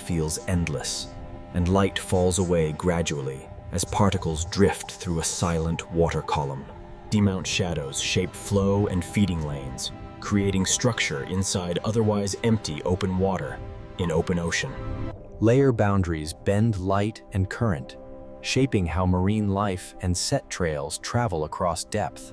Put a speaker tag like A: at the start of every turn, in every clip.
A: feels endless, and light falls away gradually as particles drift through a silent water column. Seamount shadows shape flow and feeding lanes, creating structure inside otherwise empty open water in open ocean. Layer boundaries bend light and current, shaping how marine life and set trails travel across depth.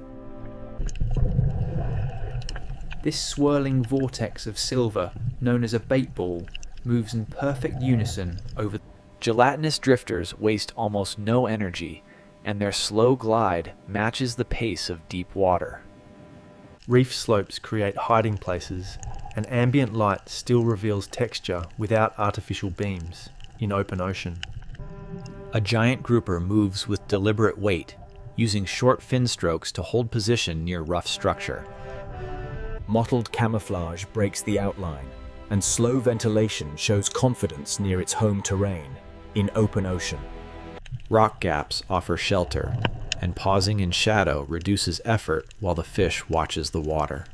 B: This swirling vortex of silver, known as a bait ball, moves in perfect unison over. Gelatinous drifters waste almost no energy, and their slow glide matches the pace of deep water.
C: Reef slopes create hiding places, and ambient light still reveals texture without artificial beams in open ocean.
A: A giant grouper moves with deliberate weight, using short fin strokes to hold position near rough structure. Mottled camouflage breaks the outline, and slow ventilation shows confidence near its home terrain in open ocean. Rock gaps offer shelter, and pausing in shadow reduces effort while the fish watches the water.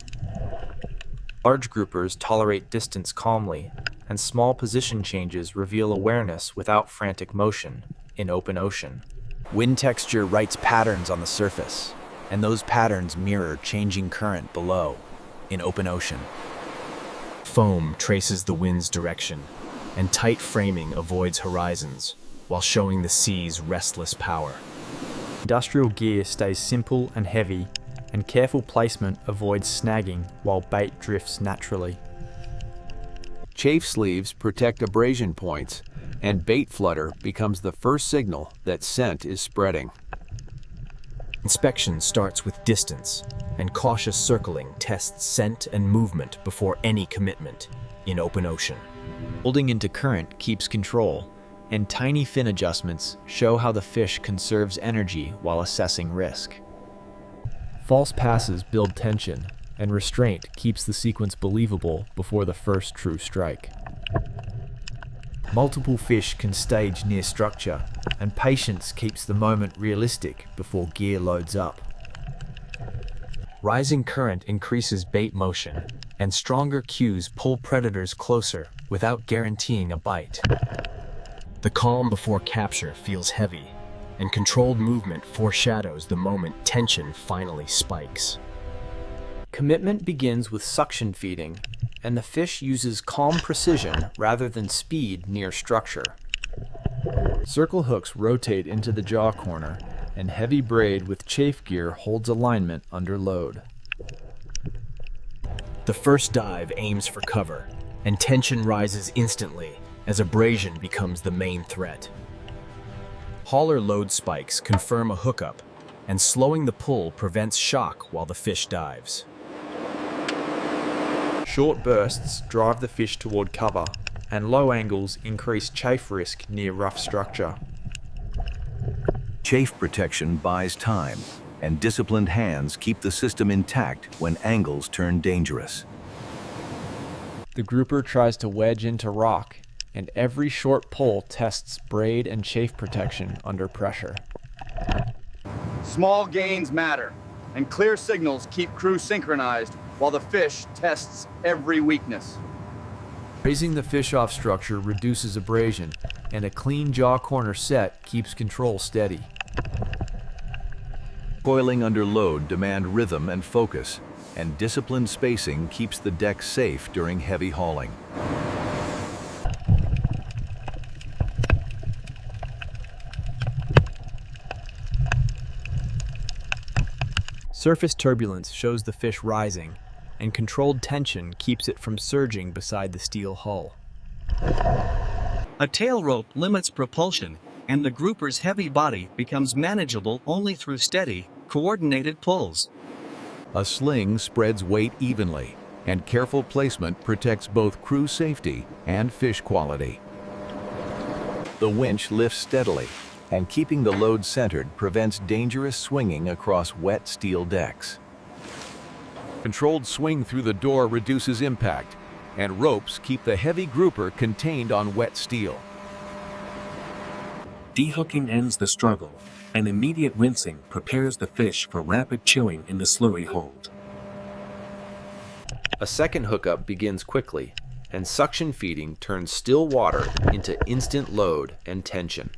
B: Large groupers tolerate distance calmly, and small position changes reveal awareness without frantic motion in open ocean.
A: Wind texture writes patterns on the surface, and those patterns mirror changing current below in open ocean. Foam traces the wind's direction, and tight framing avoids horizons while showing the sea's restless power.
C: Industrial gear stays simple and heavy, and careful placement avoids snagging while bait drifts naturally.
D: Chafe sleeves protect abrasion points, and bait flutter becomes the first signal that scent is spreading.
A: Inspection starts with distance, and cautious circling tests scent and movement before any commitment in open ocean. Holding into current keeps control, and tiny fin adjustments show how the fish conserves energy while assessing risk.
C: False passes build tension, and restraint keeps the sequence believable before the first true strike. Multiple fish can stage near structure, and patience keeps the moment realistic before gear loads up.
A: Rising current increases bait motion, and stronger cues pull predators closer without guaranteeing a bite. The calm before capture feels heavy, and controlled movement foreshadows the moment tension finally spikes.
B: Commitment begins with suction feeding, and the fish uses calm precision rather than speed near structure.
C: Circle hooks rotate into the jaw corner, and heavy braid with chafe gear holds alignment under load.
A: The first dive aims for cover, and tension rises instantly as abrasion becomes the main threat. Hauler load spikes confirm a hookup, and slowing the pull prevents shock while the fish dives.
C: Short bursts drive the fish toward cover, and low angles increase chafe risk near rough structure.
E: Chafe protection buys time, and disciplined hands keep the system intact when angles turn dangerous.
C: The grouper tries to wedge into rock, and every short pull tests braid and chafe protection under pressure.
F: Small gains matter, and clear signals keep crew synchronized while the fish tests every weakness.
C: Raising the fish off structure reduces abrasion, and a clean jaw corner set keeps control steady.
E: Coiling under load demand rhythm and focus, and disciplined spacing keeps the deck safe during heavy hauling.
A: Surface turbulence shows the fish rising, and controlled tension keeps it from surging beside the steel hull.
G: A tail rope limits propulsion, and the grouper's heavy body becomes manageable only through steady, coordinated pulls.
D: A sling spreads weight evenly, and careful placement protects both crew safety and fish quality.
E: The winch lifts steadily, and keeping the load centered prevents dangerous swinging across wet steel decks.
D: Controlled swing through the door reduces impact, and ropes keep the heavy grouper contained on wet steel.
G: Dehooking ends the struggle, and immediate rinsing prepares the fish for rapid chewing in the slurry hold.
B: A second hookup begins quickly,
A: and suction feeding turns still water into instant load and tension.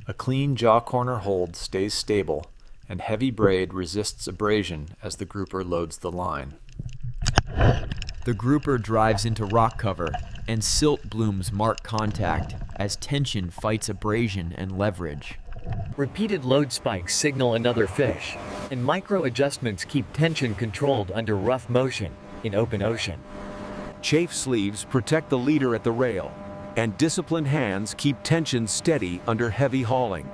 A: A clean jaw corner hold stays stable, and heavy braid resists abrasion as the grouper loads the line. The grouper drives into rock cover, and silt blooms mark contact as tension fights abrasion and leverage.
H: Repeated load spikes signal another fish, and micro adjustments keep tension controlled under rough motion in open ocean.
E: Chafe sleeves protect the leader at the rail, and disciplined hands keep tension steady under heavy hauling.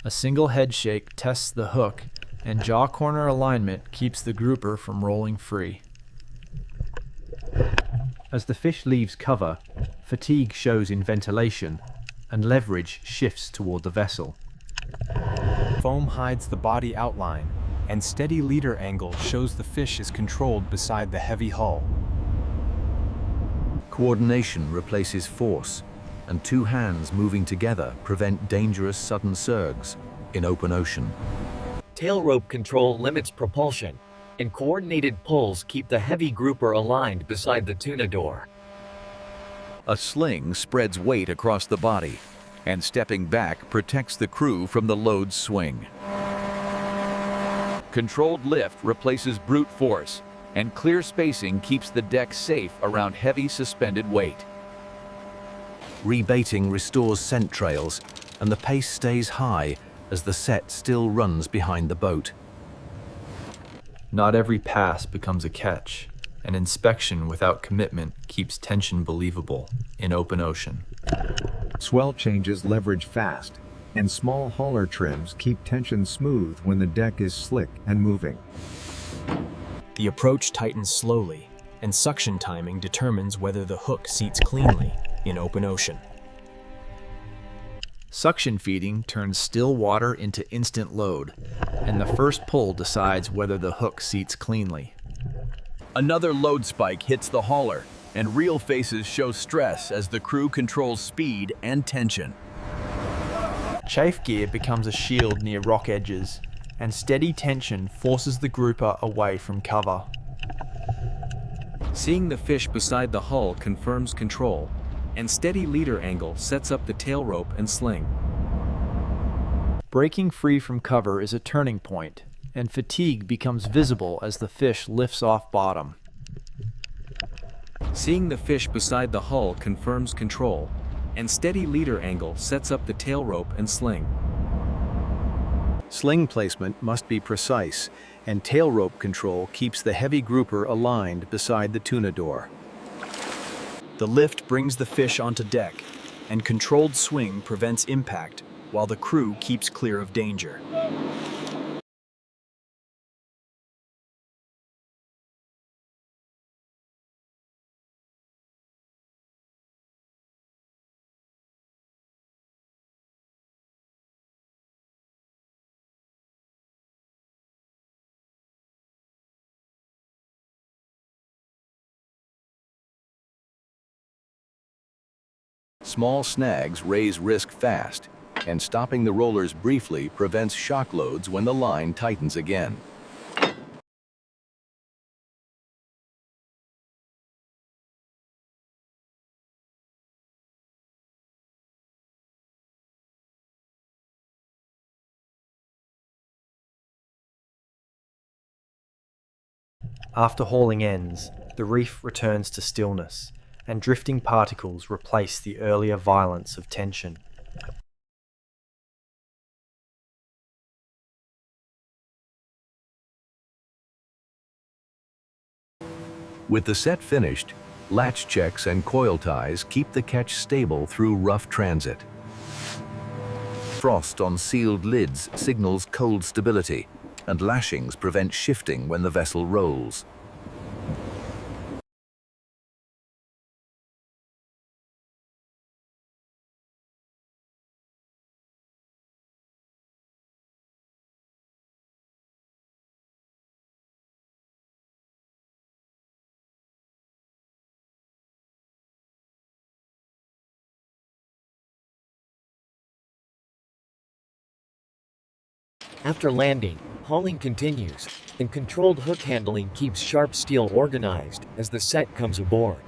A: A single head shake tests the hook, and jaw corner alignment keeps the grouper from rolling free.
C: As the fish leaves cover, fatigue shows in ventilation, and leverage shifts toward the vessel.
I: Foam hides the body outline, and steady leader angle shows the fish is controlled beside the heavy hull.
E: Coordination replaces force, and two hands moving together prevent dangerous sudden surges in open ocean.
H: Tail rope control limits propulsion, and coordinated pulls keep the heavy grouper aligned beside the tuna door.
E: A sling spreads weight across the body, and stepping back protects the crew from the load's swing. Controlled lift replaces brute force, and clear spacing keeps the deck safe around heavy suspended weight. Rebaiting restores scent trails, and the pace stays high as the set still runs behind the boat.
A: Not every pass becomes a catch, and inspection without commitment keeps tension believable in open ocean.
J: Swell changes leverage fast, and small hauler trims keep tension smooth when the deck is slick and moving.
K: The approach tightens slowly, and suction timing determines whether the hook seats cleanly in open ocean.
A: Suction feeding turns still water into instant load, and the first pull decides whether the hook seats cleanly.
E: Another load spike hits the hauler, and reel faces show stress as the crew controls speed and tension.
B: Chafe gear becomes a shield near rock edges, and steady tension forces the grouper away from cover.
I: Seeing the fish beside the hull confirms control, and steady leader angle sets up the tail rope and sling.
B: Breaking free from cover is a turning point, and fatigue becomes visible as the fish lifts off bottom.
I: Seeing the fish beside the hull confirms control, and steady leader angle sets up the tail rope and sling.
E: Sling placement must be precise, and tail rope control keeps the heavy grouper aligned beside the tuna door.
K: The lift brings the fish onto deck, and controlled swing prevents impact while the crew keeps clear of danger.
E: Small snags raise risk fast, and stopping the rollers briefly prevents shock loads when the line tightens again.
C: After hauling ends, the reef returns to stillness, and drifting particles replace the earlier violence of tension.
E: With the set finished, latch checks and coil ties keep the catch stable through rough transit. Frost on sealed lids signals cold stability, and lashings prevent shifting when the vessel rolls.
H: After landing, Hauling continues, and controlled hook handling keeps sharp steel organized as the set comes aboard.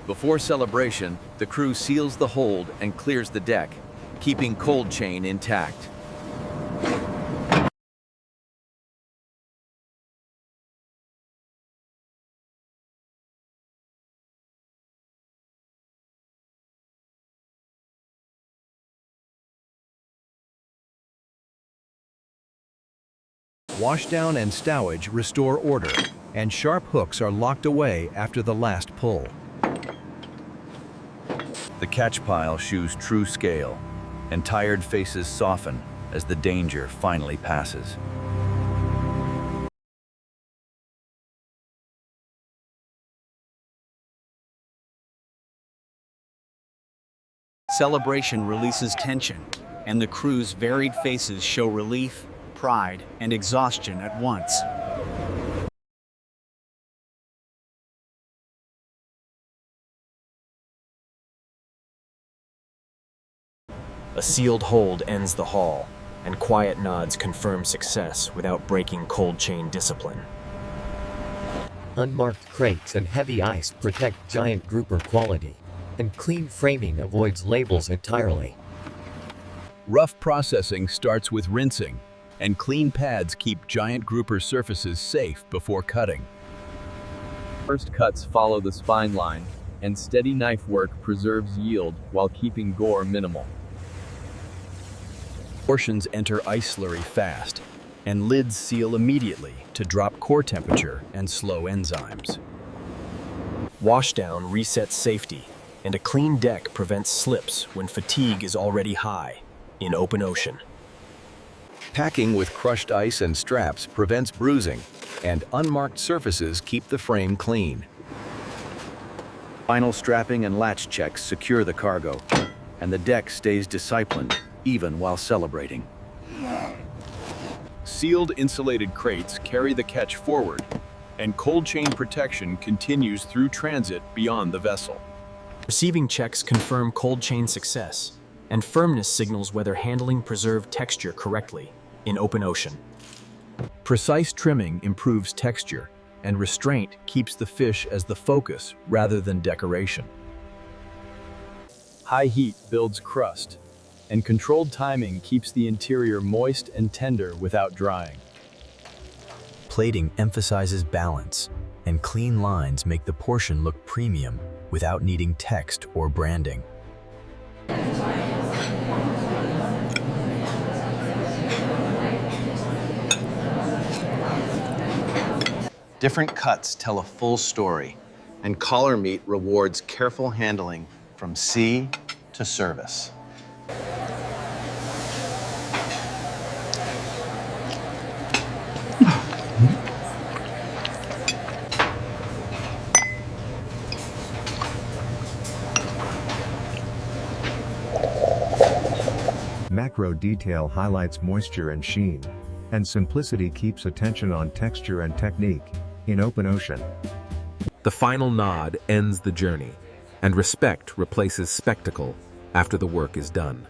E: Before celebration, the crew seals the hold and clears the deck, keeping cold chain intact. Washdown and stowage restore order, and sharp hooks are locked away after the last pull. The catch pile shews true scale, and tired faces soften as the danger finally passes.
K: Celebration releases tension, and the crew's varied faces show relief, pride, and exhaustion at once.
A: A sealed hold ends the haul, and quiet nods confirm success without breaking cold chain discipline.
H: Unmarked crates and heavy ice protect giant grouper quality, and clean framing avoids labels entirely.
E: Rough processing starts with rinsing, and clean pads keep giant grouper surfaces safe before cutting.
D: First cuts follow the spine line, and steady knife work preserves yield while keeping gore minimal.
K: Portions enter ice slurry fast, and lids seal immediately to drop core temperature and slow enzymes. Washdown resets safety, and a clean deck prevents slips when fatigue is already high in open ocean.
E: Packing with crushed ice and straps prevents bruising, and unmarked surfaces keep the frame clean. Final strapping and latch checks secure the cargo, and the deck stays disciplined even while celebrating.
K: Sealed insulated crates carry the catch forward, and cold chain protection continues through transit beyond the vessel. Receiving checks confirm cold chain success, and firmness signals whether handling preserved texture correctly in open ocean. Precise trimming improves texture, and restraint keeps the fish as the focus rather than decoration. High heat builds crust, and controlled timing keeps the interior moist and tender without drying. Plating emphasizes balance, and clean lines make the portion look premium without needing text or branding.
F: Different cuts tell a full story, and collar meat rewards careful handling from sea to service.
J: Macro detail highlights moisture and sheen, and simplicity keeps attention on texture and technique in open ocean.
L: The final nod ends the journey, and respect replaces spectacle after the work is done.